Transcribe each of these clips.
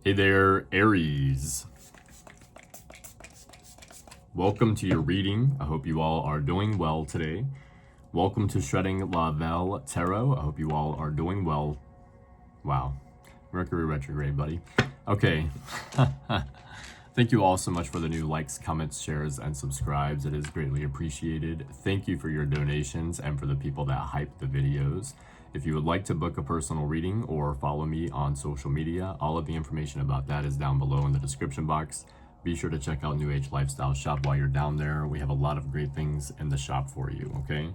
Hey there, Aries. Welcome to your reading. I hope you all are doing well today. Welcome to Shredding La Velle Tarot. I hope you all are doing well. Wow. Mercury retrograde, buddy. Okay. Thank you all so much for the new likes, comments, shares, and subscribes. It is greatly appreciated. Thank you for your donations and for the people that hype the videos. If you would like to book a personal reading or follow me on social media, all of the information about that is down below in the description box. Be sure to check out New Age Lifestyle Shop while you're down there. We have a lot of great things in the shop for you, okay?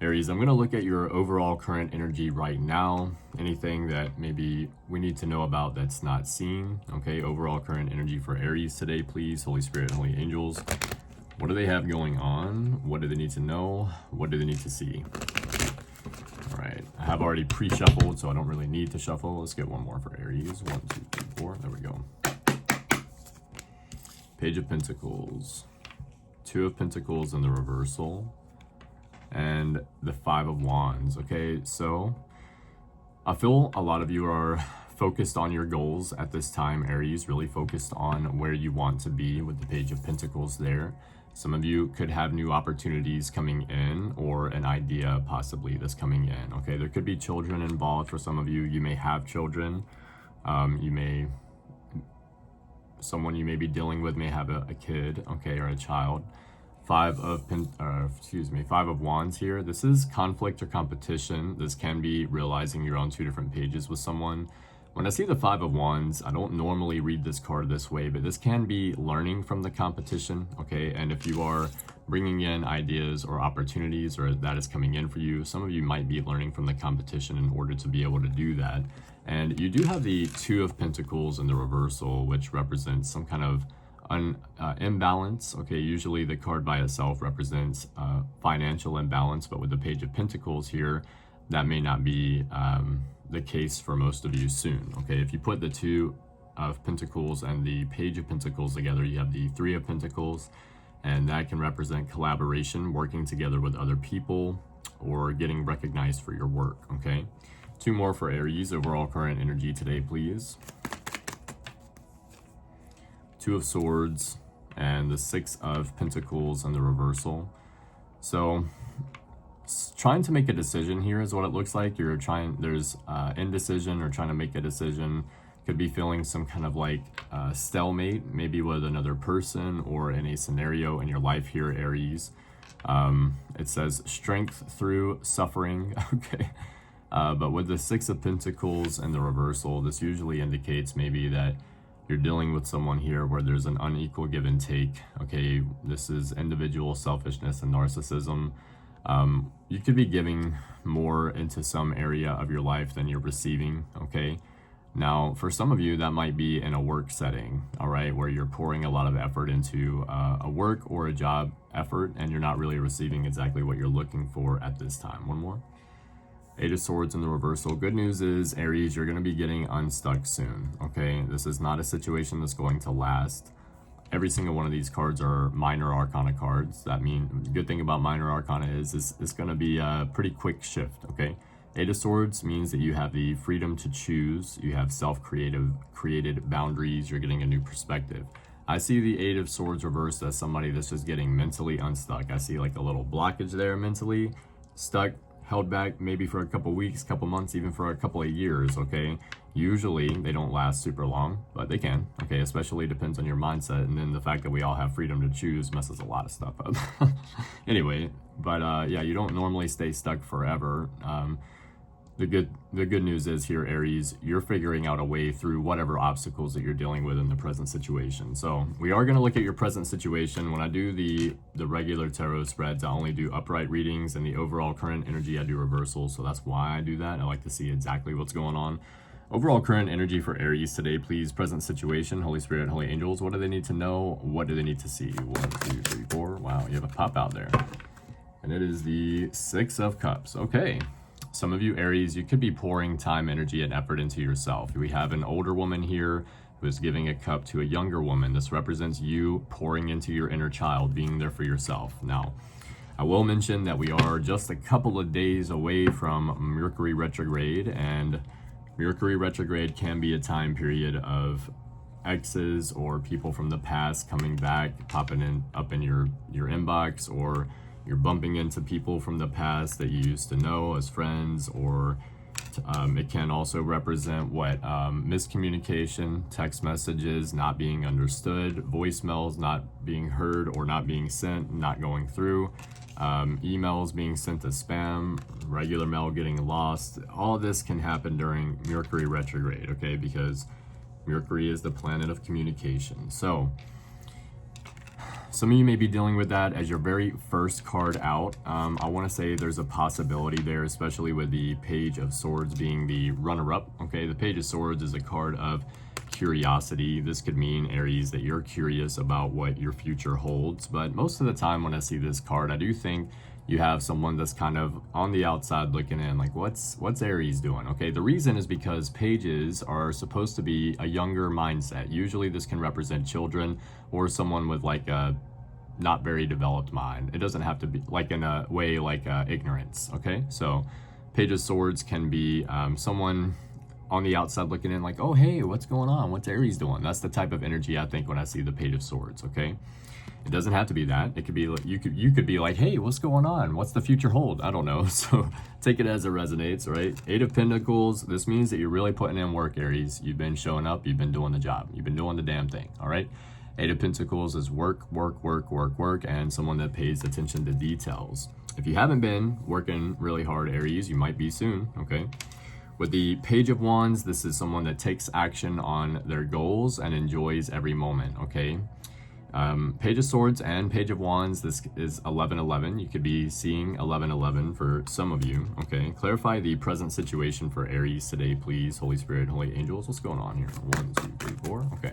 Aries, I'm going to look at your overall current energy right now. Anything that maybe we need to know about that's not seen, okay? Overall current energy for Aries today, please. Holy Spirit, Holy Angels. What do they have going on? What do they need to know? What do they need to see? All right, I have already pre-shuffled, so I don't really need to shuffle. Let's get one more for Aries. 1, 2, 3, 4. There we go. Page of Pentacles. 2 of Pentacles in the reversal. And the 5 of Wands. Okay, so I feel a lot of you are focused on your goals at this time, Aries. Really focused on where you want to be with the Page of Pentacles there. Some of you could have new opportunities coming in or an idea possibly that's coming in. Okay, there could be children involved for some of you. You may have children. Someone you may be dealing with may have a kid, okay, or a child. 5 of Wands here. This is conflict or competition. This can be realizing you're on 2 different pages with someone. When I see the 5 of Wands, I don't normally read this card this way, but this can be learning from the competition, okay? And if you are bringing in ideas or opportunities, or that is coming in for you, some of you might be learning from the competition in order to be able to do that. And you do have the 2 of Pentacles in the reversal, which represents some kind of imbalance. Okay, usually the card by itself represents financial imbalance, but with the Page of Pentacles here, that may not be the case for most of you soon. Okay, if you put the 2 of Pentacles and the Page of Pentacles together, you have the 3 of Pentacles, and that can represent collaboration, working together with other people, or getting recognized for your work. Okay, 2 more for Aries. Overall current energy today, please. 2 of Swords and the 6 of Pentacles in the reversal. So trying to make a decision here is what it looks like. There's indecision or trying to make a decision. Could be feeling some kind of like stalemate, maybe with another person or in a scenario in your life here, Aries. It says strength through suffering, okay. But with the 6 of Pentacles and the reversal, this usually indicates maybe that you're dealing with someone here where there's an unequal give and take. Okay, this is individual selfishness and narcissism. You could be giving more into some area of your life than you're receiving. Okay, now for some of you that might be in a work setting, all right, where you're pouring a lot of effort into a work or a job effort, and you're not really receiving exactly what you're looking for at this time. One more. 8 of Swords in the reversal. Good news is, Aries, you're going to be getting unstuck soon, okay? This is not a situation that's going to last. Every single one of these cards are minor arcana cards. That means, the good thing about minor arcana is it's going to be a pretty quick shift, okay? 8 of Swords means that you have the freedom to choose. You have created boundaries. You're getting a new perspective. I see the 8 of Swords reversed as somebody that's just getting mentally unstuck. I see like a little blockage there, mentally stuck, held back maybe for a couple weeks, couple months, even for a couple of years, okay? Usually they don't last super long, but they can, okay? Especially depends on your mindset, and then the fact that we all have freedom to choose messes a lot of stuff up. Anyway, but yeah, you don't normally stay stuck forever. The good news is here, Aries, you're figuring out a way through whatever obstacles that you're dealing with in the present situation. So we are going to look at your present situation. When I do the regular tarot spreads, I only do upright readings, and the overall current energy I do reversals. So that's why I do that. I like to see exactly what's going on. Overall current energy for Aries today, please. Present situation, Holy Spirit, Holy Angels. What do they need to know? What do they need to see? 1, 2, 3, 4. Wow, you have a pop out there. And it is the 6 of Cups. Okay. Some of you, Aries, you could be pouring time, energy, and effort into yourself. We have an older woman here who is giving a cup to a younger woman. This represents you pouring into your inner child, being there for yourself. Now, I will mention that we are just a couple of days away from Mercury retrograde, and Mercury retrograde can be a time period of exes or people from the past coming back, popping in up in your inbox, or you're bumping into people from the past that you used to know as friends, or it can also represent what miscommunication, text messages not being understood, voicemails not being heard or not being sent, not going through, emails being sent to spam, regular mail getting lost. All this can happen during Mercury retrograde, okay? Because Mercury is the planet of communication. So some of you may be dealing with that as your very first card out. I want to say there's a possibility there, especially with the Page of Swords being the runner-up. Okay, the Page of Swords is a card of curiosity. This could mean, Aries, that you're curious about what your future holds. But most of the time when I see this card, I do think you have someone that's kind of on the outside looking in, like, what's Aries doing? Okay, the reason is because pages are supposed to be a younger mindset. Usually this can represent children or someone with like a not very developed mind. It doesn't have to be like in a way like ignorance. Okay, so Page of Swords can be someone on the outside looking in, like, oh hey, what's going on? What's Aries doing? That's the type of energy I think when I see the Page of Swords. Okay, it doesn't have to be that. It could be like, you could be like, hey, what's going on? What's the future hold? I don't know. So take it as it resonates, right? Eight of Pentacles. This means that you're really putting in work, Aries. You've been showing up. You've been doing the job. You've been doing the damn thing. All right. Eight of Pentacles is work, and someone that pays attention to details. If you haven't been working really hard, Aries, you might be soon. Okay. With the Page of Wands, this is someone that takes action on their goals and enjoys every moment. Okay. Page of Swords and Page of Wands, this is 11-11. You could be seeing 11-11 for some of you. Okay, clarify the present situation for Aries today, please. Holy Spirit, Holy Angels, what's going on here? 1, 2, 3, 4. Okay.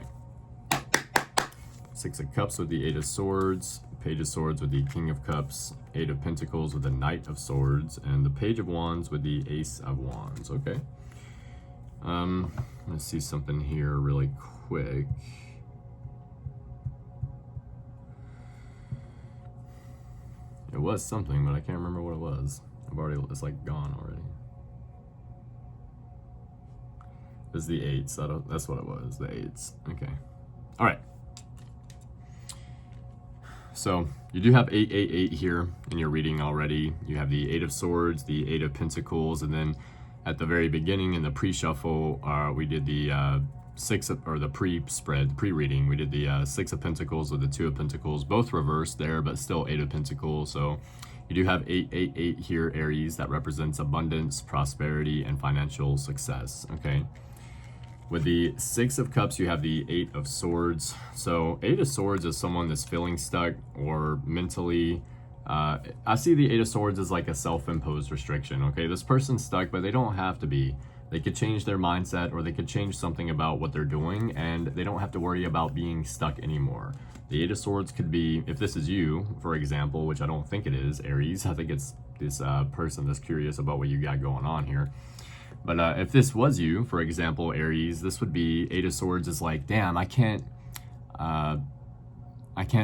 Six of Cups with the Eight of Swords, Page of Swords with the King of Cups, Eight of Pentacles with the Knight of Swords, and the Page of Wands with the Ace of Wands. Okay. Let's see something here really quick. It was something, but I can't remember what it was. It's like gone already. It's the eights. That's what it was, the eights. Okay. All right. So you do have 888 here in your reading already. You have the Eight of Swords, the Eight of Pentacles, and then at the very beginning in the pre-shuffle, we did the the pre-reading, we did the Six of Pentacles with the Two of Pentacles, both reversed there, but still Eight of Pentacles. So you do have 888 here, Aries, that represents abundance, prosperity, and financial success. Okay. With the Six of Cups, you have the Eight of Swords. So Eight of Swords is someone that's feeling stuck or mentally, I see the Eight of Swords as like a self-imposed restriction. Okay, this person's stuck, but they don't have to be. They could change their mindset, or they could change something about what they're doing, and they don't have to worry about being stuck anymore. The Eight of Swords could be, if this is you, for example, which I don't think it is, Aries. I think it's this person that's curious about what you got going on here. But if this was you, for example, Aries, this would be Eight of Swords is like, damn, I can't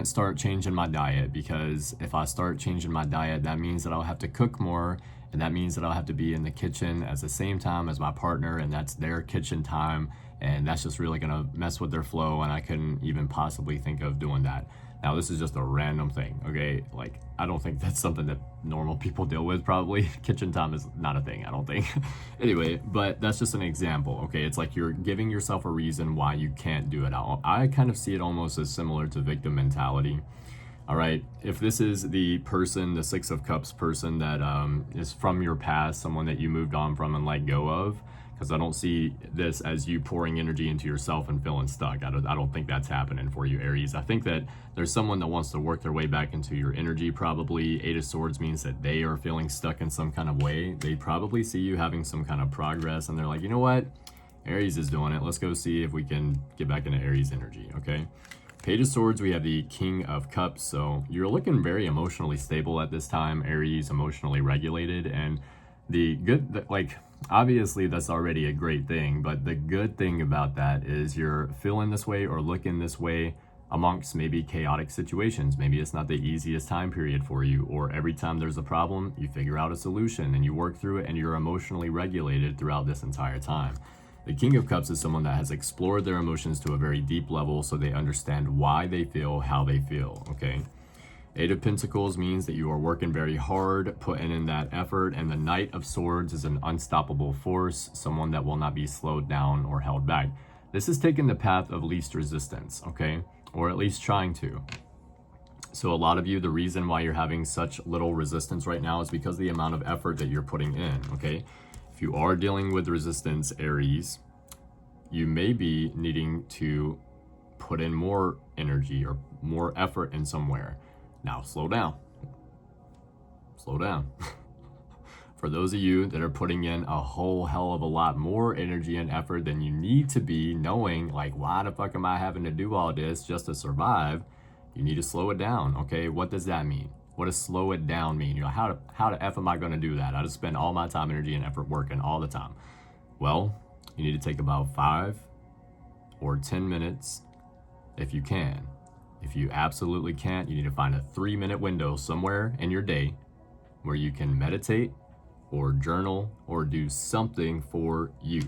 start changing my diet, because if I start changing my diet, that means that I'll have to cook more, and that means that I'll have to be in the kitchen at the same time as my partner, and that's their kitchen time, and that's just really gonna mess with their flow, and I couldn't even possibly think of doing that. Now, this is just a random thing, okay? Like, I don't think that's something that normal people deal with, probably. Kitchen time is not a thing, I don't think. Anyway, but that's just an example, okay? It's like you're giving yourself a reason why you can't do it. I kind of see it almost as similar to victim mentality. All right, if this is the person, the Six of Cups person that is from your past, someone that you moved on from and let go of, because I don't see this as you pouring energy into yourself and feeling stuck. I don't think that's happening for you, Aries. I think that there's someone that wants to work their way back into your energy, probably. Eight of Swords means that they are feeling stuck in some kind of way. They probably see you having some kind of progress, and they're like, you know what? Aries is doing it. Let's go see if we can get back into Aries energy, okay? Page of Swords, we have the King of Cups. So you're looking very emotionally stable at this time, Aries, emotionally regulated. And the good, like, obviously that's already a great thing, but the good thing about that is you're feeling this way or looking this way amongst maybe chaotic situations. Maybe it's not the easiest time period for you, or every time there's a problem, you figure out a solution and you work through it, and you're emotionally regulated throughout this entire time. The King of Cups is someone that has explored their emotions to a very deep level so they understand why they feel how they feel, okay? Eight of Pentacles means that you are working very hard, putting in that effort, and the Knight of Swords is an unstoppable force, someone that will not be slowed down or held back. This is taking the path of least resistance, okay? Or at least trying to. So a lot of you, the reason why you're having such little resistance right now is because of the amount of effort that you're putting in, okay? If you are dealing with resistance, Aries, you may be needing to put in more energy or more effort in somewhere. Now, slow down. Slow down. For those of you that are putting in a whole hell of a lot more energy and effort than you need to be, knowing like, why the fuck am I having to do all this just to survive? You need to slow it down, okay? What does that mean? What does slow it down mean? You know, how the F am I gonna do that? I just spend all my time, energy, and effort working all the time. Well, you need to take about 5 or 10 minutes if you can. If you absolutely can't, you need to find a 3-minute window somewhere in your day where you can meditate or journal or do something for you.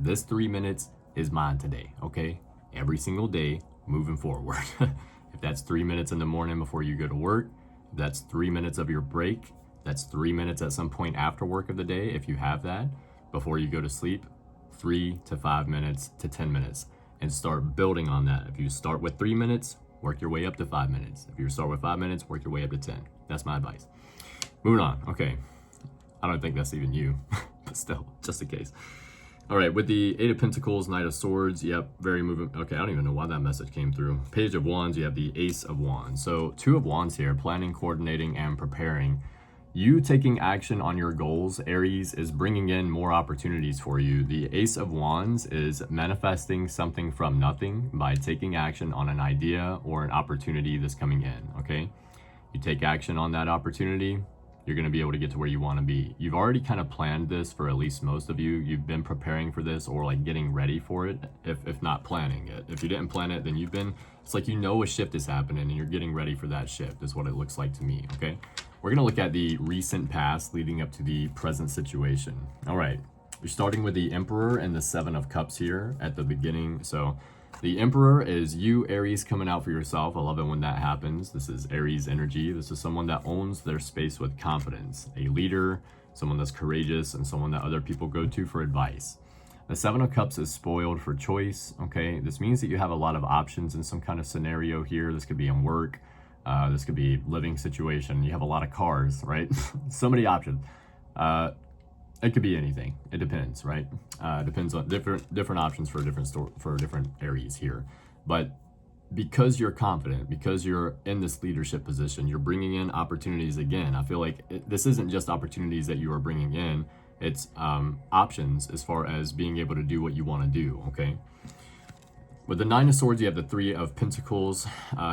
This 3 minutes is mine today, okay? Every single day moving forward. If that's 3 minutes in the morning before you go to work, if that's 3 minutes of your break, that's 3 minutes at some point after work of the day, if you have that, before you go to sleep, 3 to 5 minutes to 10 minutes, and start building on that. If you start with 3 minutes, work your way up to 5 minutes. If you start with 5 minutes, work your way up to 10. That's my advice. Moving on. Okay. I don't think that's even you, but still, just in case. All right, with the Eight of Pentacles, Knight of Swords, yep, very moving. Okay, I don't even know why that message came through. Page of Wands, you have the Ace of Wands. So 2 of Wands here, planning, coordinating, and preparing. You taking action on your goals, Aries, is bringing in more opportunities for you. The Ace of Wands is manifesting something from nothing by taking action on an idea or an opportunity that's coming in, okay? You take action on that opportunity, you're going to be able to get to where you want to be. You've already kind of planned this for at least most of you. You've been preparing for this or like getting ready for it, if not planning it. If you didn't plan it, then it's like you know a shift is happening and you're getting ready for that shift is what it looks like to me, okay? We're going to look at the recent past leading up to the present situation. All right, you're starting with the Emperor and the 7 of Cups here at the beginning. So the Emperor is you, Aries, coming out for yourself. I love it when that happens. This is Aries energy. This is someone that owns their space with confidence. A leader, someone that's courageous, and someone that other people go to for advice. The 7 of Cups is spoiled for choice, okay? This means that you have a lot of options in some kind of scenario here. This could be in work. This could be living situation. You have a lot of cars, right? So many options. It could be anything. It depends, right? Depends on different options for different Aries here. But because you're confident, because you're in this leadership position, you're bringing in opportunities again. I feel like this isn't just opportunities that you are bringing in. It's options as far as being able to do what you want to do, okay? With the 9 of Swords, you have the 3 of Pentacles.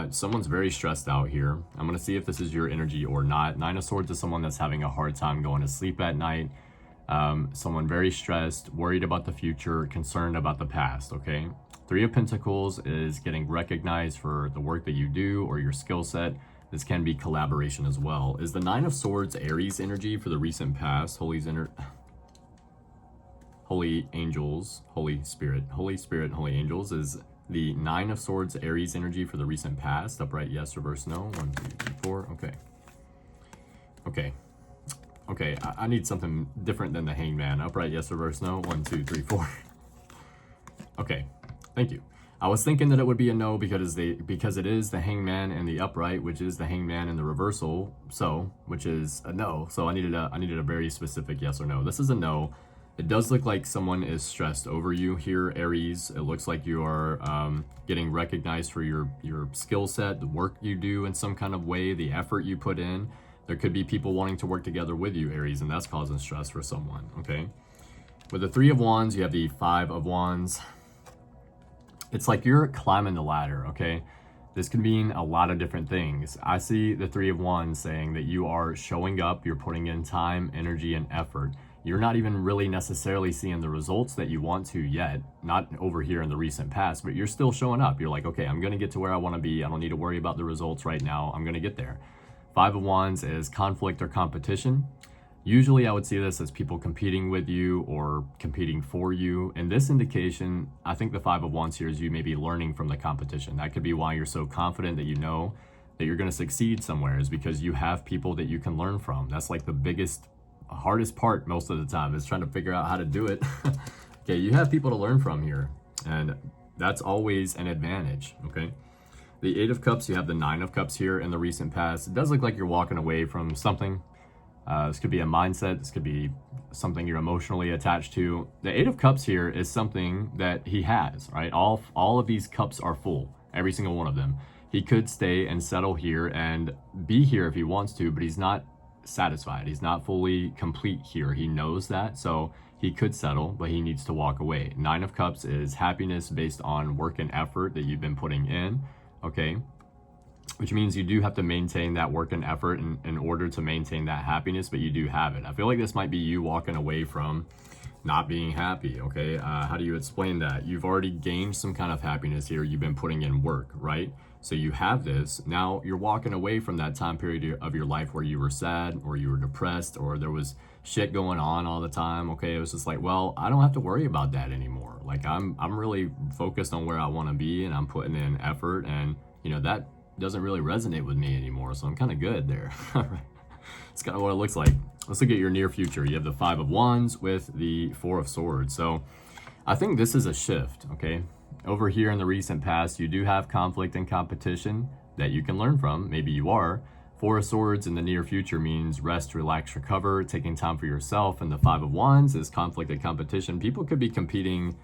Someone's very stressed out here. I'm going to see if this is your energy or not. 9 of Swords is someone that's having a hard time going to sleep at night. Someone very stressed, worried about the future, concerned about the past, okay? 3 of Pentacles is getting recognized for the work that you do or your skill set. This can be collaboration as well. Is the 9 of Swords Aries energy for the recent past? Holy angels, Holy Spirit, Holy angels is the 9 of Swords Aries energy for the recent past. Upright, yes. Reverse, no. 1, 2, 3, 4. Okay. Okay. Okay, I need something different than the Hangman. Upright, yes. Reverse, no. 1, 2, 3, 4. Okay, thank you. I was thinking that it would be a no because it is the Hangman and the upright, which is the Hangman and the reversal, which is a no. So I needed a very specific yes or no. This is a no. It does look like someone is stressed over you here, Aries. It looks like you are getting recognized for your skill set, the work you do in some kind of way, the effort you put in. There could be people wanting to work together with you, Aries, and that's causing stress for someone, okay? With the 3 of Wands, you have the 5 of Wands. It's like you're climbing the ladder, okay? This can mean a lot of different things. I see the 3 of Wands saying that you are showing up, you're putting in time, energy, and effort. You're not even really necessarily seeing the results that you want to yet, not over here in the recent past, but you're still showing up. You're like, okay, I'm gonna get to where I wanna be. I don't need to worry about the results right now. I'm gonna get there. 5 of Wands is conflict or competition. Usually I would see this as people competing with you or competing for you. In this indication, I think the Five of Wands here is you may be learning from the competition. That could be why you're so confident that you know that you're going to succeed somewhere, is because you have people that you can learn from. That's like the biggest, hardest part most of the time, is trying to figure out how to do it. Okay, you have people to learn from here, and that's always an advantage, okay? The Eight of Cups, you have the Nine of Cups here in the recent past. It does look like you're walking away from something. This could be a mindset. This could be something you're emotionally attached to. The Eight of Cups here is something that he has, right? All of these cups are full, every single one of them. He could stay and settle here and be here if he wants to, but he's not satisfied. He's not fully complete here. He knows that, so he could settle, but he needs to walk away. Nine of Cups is happiness based on work and effort that you've been putting in, okay? Which means you do have to maintain that work and effort in order to maintain that happiness, but you do have it. I feel like this might be you walking away from not being happy, okay? How do you explain that? You've already gained some kind of happiness here. You've been putting in work, right? So you have this. Now you're walking away from that time period of your life where you were sad or you were depressed or there was shit going on all the time, okay? It was just like, well, I don't have to worry about that anymore. Like I'm really focused on where I want to be, and I'm putting in effort, and you know, that doesn't really resonate with me anymore, so I'm kind of good there. It's kind of what it looks like. Let's look at your near future. You have the Five of Wands with the Four of Swords. So I think this is a shift, okay? Over here in the recent past, you do have conflict and competition that you can learn from. Maybe you are. Four of Swords in the near future means rest, relax, recover, taking time for yourself. And the Five of Wands is conflict and competition. People could be competing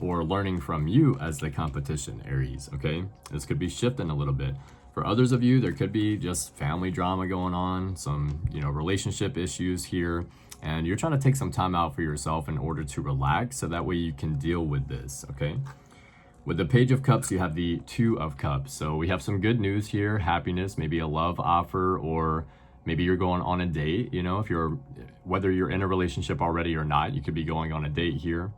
or learning from you as the competition, Aries, okay? This could be shifting a little bit. For others of you, there could be just family drama going on, some, you know, relationship issues here, and you're trying to take some time out for yourself in order to relax so that way you can deal with this, okay? With the Page of Cups, you have the Two of Cups. So we have some good news here, happiness, maybe a love offer, or maybe you're going on a date, you know, whether you're in a relationship already or not, you could be going on a date here.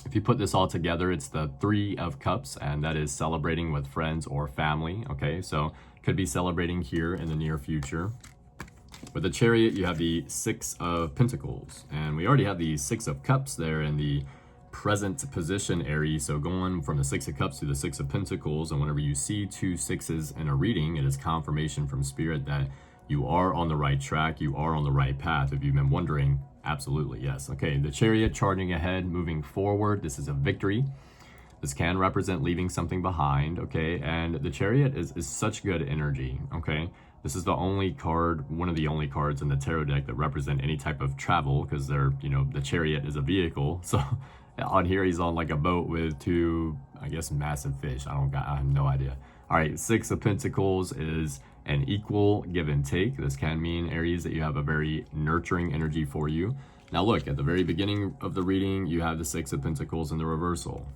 If you put this all together, it's the Three of Cups, and that is celebrating with friends or family, okay? So could be celebrating here in the near future. With the Chariot, you have the Six of Pentacles, and we already have the Six of Cups there in the present position, Aries. So going from the Six of Cups to the Six of Pentacles, and whenever you see two sixes in a reading, it is confirmation from Spirit that you are on the right track, you are on the right path. If you've been wondering, absolutely, yes. Okay, the Chariot charging ahead, moving forward. This is a victory. This can represent leaving something behind, okay? And the Chariot is such good energy, okay? This is the only card, one of the only cards in the tarot deck that represent any type of travel, because they're, you know, the Chariot is a vehicle. So on here, he's on like a boat with two, I guess, massive fish. I have no idea. All right, Six of Pentacles is an equal give and take. This can mean, Aries, that you have a very nurturing energy for you. Now look, at the very beginning of the reading, you have the Six of Pentacles in the reversal.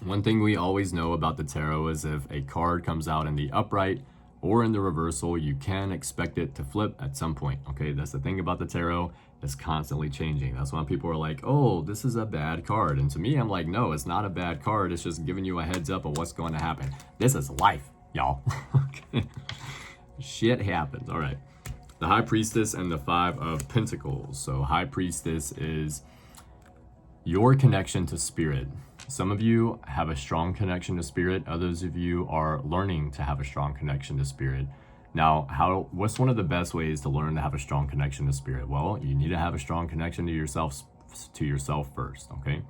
One thing we always know about the tarot is if a card comes out in the upright or in the reversal, you can expect it to flip at some point, okay? That's the thing about the tarot. It's constantly changing. That's why people are like, oh, this is a bad card. And to me, I'm like, no, it's not a bad card. It's just giving you a heads up of what's going to happen. This is life, y'all. Okay. Shit happens. All right. The High Priestess and the Five of Pentacles. So High Priestess is your connection to Spirit. Some of you have a strong connection to Spirit. Others of you are learning to have a strong connection to Spirit. Now, what's one of the best ways to learn to have a strong connection to Spirit? Well, you need to have a strong connection to yourself first, okay?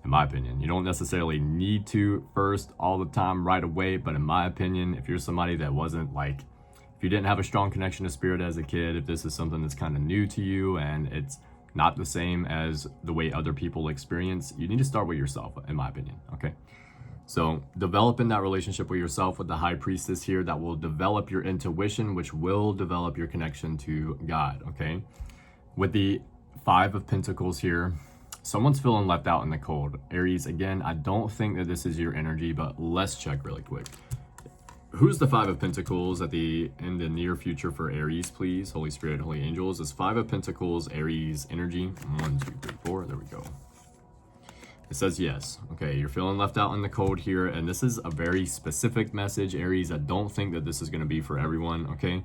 In my opinion, you don't necessarily need to first all the time right away, but in my opinion, if you're somebody that wasn't like, if you didn't have a strong connection to Spirit as a kid, if this is something that's kind of new to you and it's not the same as the way other people experience, you need to start with yourself, in my opinion, okay? So developing that relationship with yourself with the High Priestess here, that will develop your intuition, which will develop your connection to God, okay? With the Five of Pentacles here, someone's feeling left out in the cold. Aries, again, I don't think that this is your energy, but let's check really quick. Who's the Five of Pentacles in the near future for Aries, please? Holy Spirit, Holy Angels. Is Five of Pentacles Aries energy? 1, 2, 3, 4. There we go. It says yes. Okay, you're feeling left out in the cold here, and this is a very specific message, Aries. I don't think that this is going to be for everyone, okay?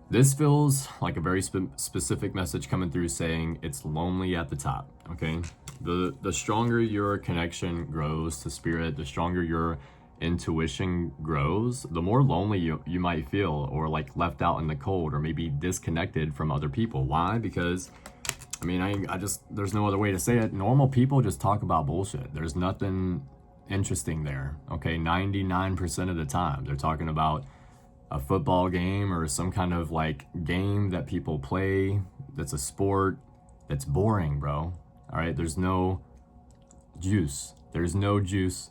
This feels like a very specific message coming through saying it's lonely at the top, okay? The stronger your connection grows to spirit, the stronger your intuition grows, the more lonely you might feel, or like left out in the cold, or maybe disconnected from other people. Why? Because I mean, I just, there's no other way to say it. Normal people just talk about bullshit. There's nothing interesting there, okay? 99% of the time, they're talking about a football game or some kind of like game that people play that's a sport that's boring, bro. All right, there's no juice. There's no juice.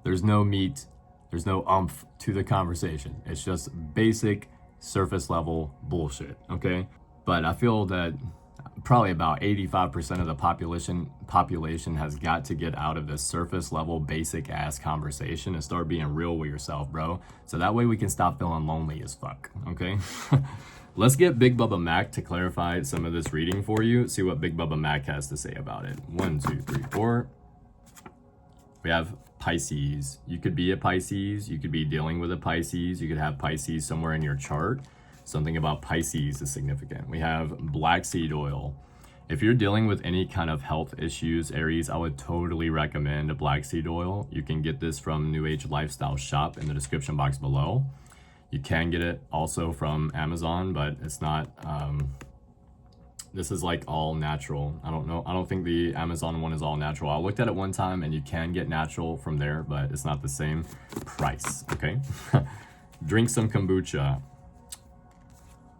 There's no meat. There's no umph to the conversation. It's just basic surface level bullshit, okay? But I feel that probably about 85% of the population has got to get out of this surface level basic ass conversation and start being real with yourself, bro. So that way we can stop feeling lonely as fuck, okay? Let's get Big Bubba Mac to clarify some of this reading for you. See what Big Bubba Mac has to say about it. 1, 2, 3, 4. We have Pisces. You could be a Pisces. You could be dealing with a Pisces. You could have Pisces somewhere in your chart. Something about Pisces is significant. We have black seed oil. If you're dealing with any kind of health issues, Aries, I would totally recommend a black seed oil. You can get this from New Age Lifestyle Shop in the description box below. You can get it also from Amazon, but it's not, this is like all natural. I don't know. I don't think the Amazon one is all natural. I looked at it one time and you can get natural from there, but it's not the same price, okay? Drink some kombucha.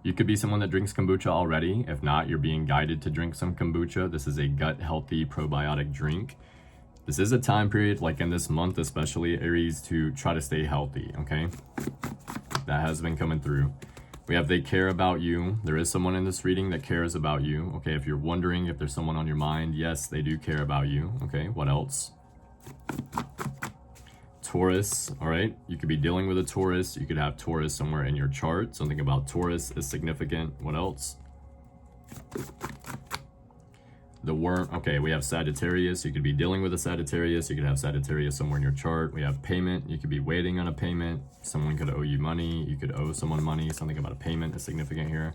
You could be someone that drinks kombucha already. If not, you're being guided to drink some kombucha. This is a gut healthy probiotic drink. This is a time period, like in this month especially, Aries, to try to stay healthy, okay? That has been coming through. We have they care about you. There is someone in this reading that cares about you, okay? If you're wondering if there's someone on your mind, yes, they do care about you, okay? What else? Taurus, all right? You could be dealing with a Taurus. You could have Taurus somewhere in your chart. Something about Taurus is significant. What else? The worm, okay, we have Sagittarius. You could be dealing with a Sagittarius. You could have Sagittarius somewhere in your chart. We have payment. You could be waiting on a payment. Someone could owe you money. You could owe someone money. Something about a payment is significant here.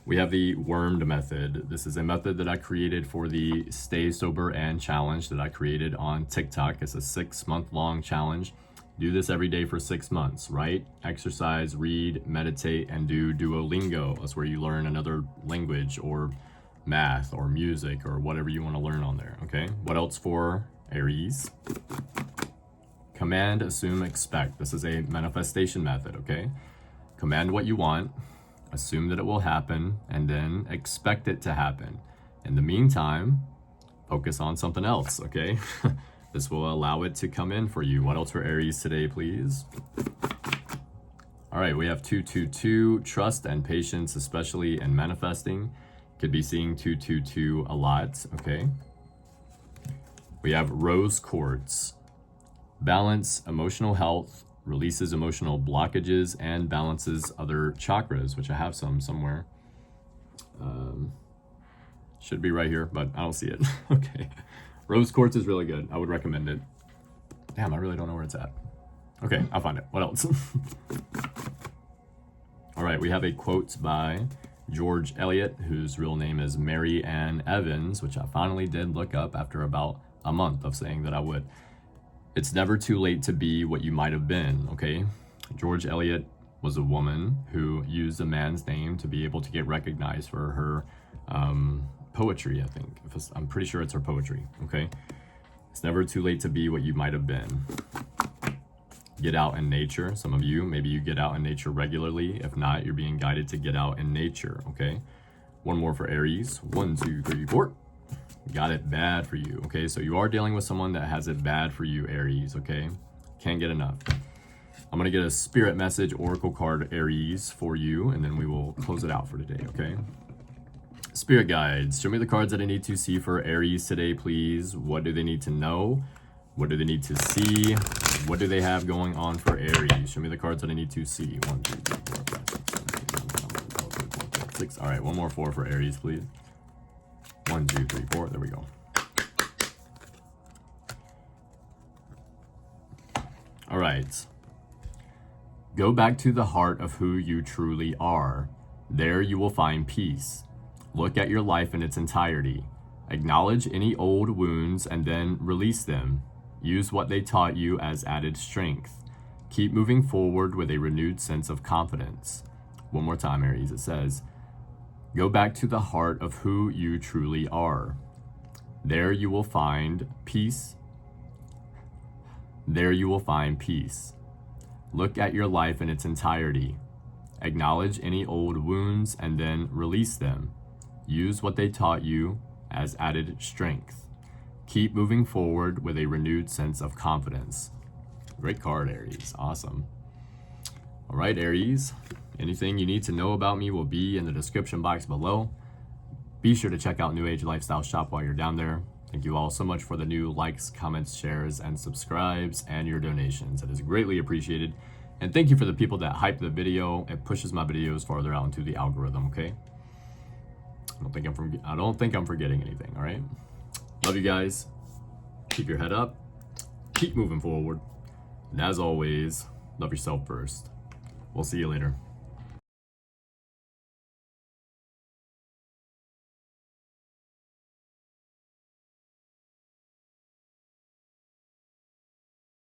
We have the wormed method. This is a method that I created for the Stay Sober and challenge that I created on TikTok. It's a 6-month-long challenge. Do this every day for 6 months, right? Exercise, read, meditate, and do Duolingo. That's where you learn another language or math or music or whatever you want to learn on there, okay? What else for Aries? Command, assume, expect. This is a manifestation method, okay? Command what you want. Assume that it will happen, and then expect it to happen. In the meantime, focus on something else, okay? This will allow it to come in for you. What else for Aries today, please? All right, we have 222, trust and patience, especially in manifesting. Could be seeing 222 a lot, okay? We have rose quartz, balance, emotional health, releases emotional blockages, and balances other chakras, which I have some somewhere. Should be right here, but I don't see it. Okay. Rose quartz is really good. I would recommend it. Damn, I really don't know where it's at. Okay, I'll find it. What else? All right, we have a quote by George Eliot, whose real name is Mary Ann Evans, which I finally did look up after about a month of saying that I would. It's never too late to be what you might have been, okay? George Eliot was a woman who used a man's name to be able to get recognized for her poetry, I think. I'm pretty sure it's her poetry, okay? It's never too late to be what you might have been. Get out in nature. Some of you, maybe you get out in nature regularly. If not, you're being guided to get out in nature, okay? One more for Aries. 1, 2, 3, 4. Got it bad for you, okay? So you are dealing with someone that has it bad for you, Aries, okay? Can't get enough. I'm gonna get a spirit message oracle card, Aries, for you, and then we will close it out for today, okay? Spirit guides, show me the cards that I need to see for Aries today, please. What do they need to know? What do they need to see? What do they have going on for Aries? Show me the cards that I need to see. 1, 2, 3, 4, 5, 6, 7, 8, 9, 10, 11, 12, 13, 14, 15, 16. All right, one more 4 for Aries, please. 1, 2, 3, 4. There we go. All right. Go back to the heart of who you truly are. There you will find peace. Look at your life in its entirety. Acknowledge any old wounds and then release them. Use what they taught you as added strength. Keep moving forward with a renewed sense of confidence. One more time, Aries. It says, go back to the heart of who you truly are. There you will find peace. There you will find peace. Look at your life in its entirety. Acknowledge any old wounds and then release them. Use what they taught you as added strength. Keep moving forward with a renewed sense of confidence. Great card, Aries. Awesome. All right, Aries. Anything you need to know about me will be in the description box below. Be sure to check out New Age Lifestyle Shop while you're down there. Thank you all so much for the new likes, comments, shares, and subscribes, and your donations. It is greatly appreciated. And thank you for the people that hype the video. It pushes my videos farther out into the algorithm, okay? I don't think I'm forgetting anything, all right? Love you guys. Keep your head up. Keep moving forward. And as always, love yourself first. We'll see you later.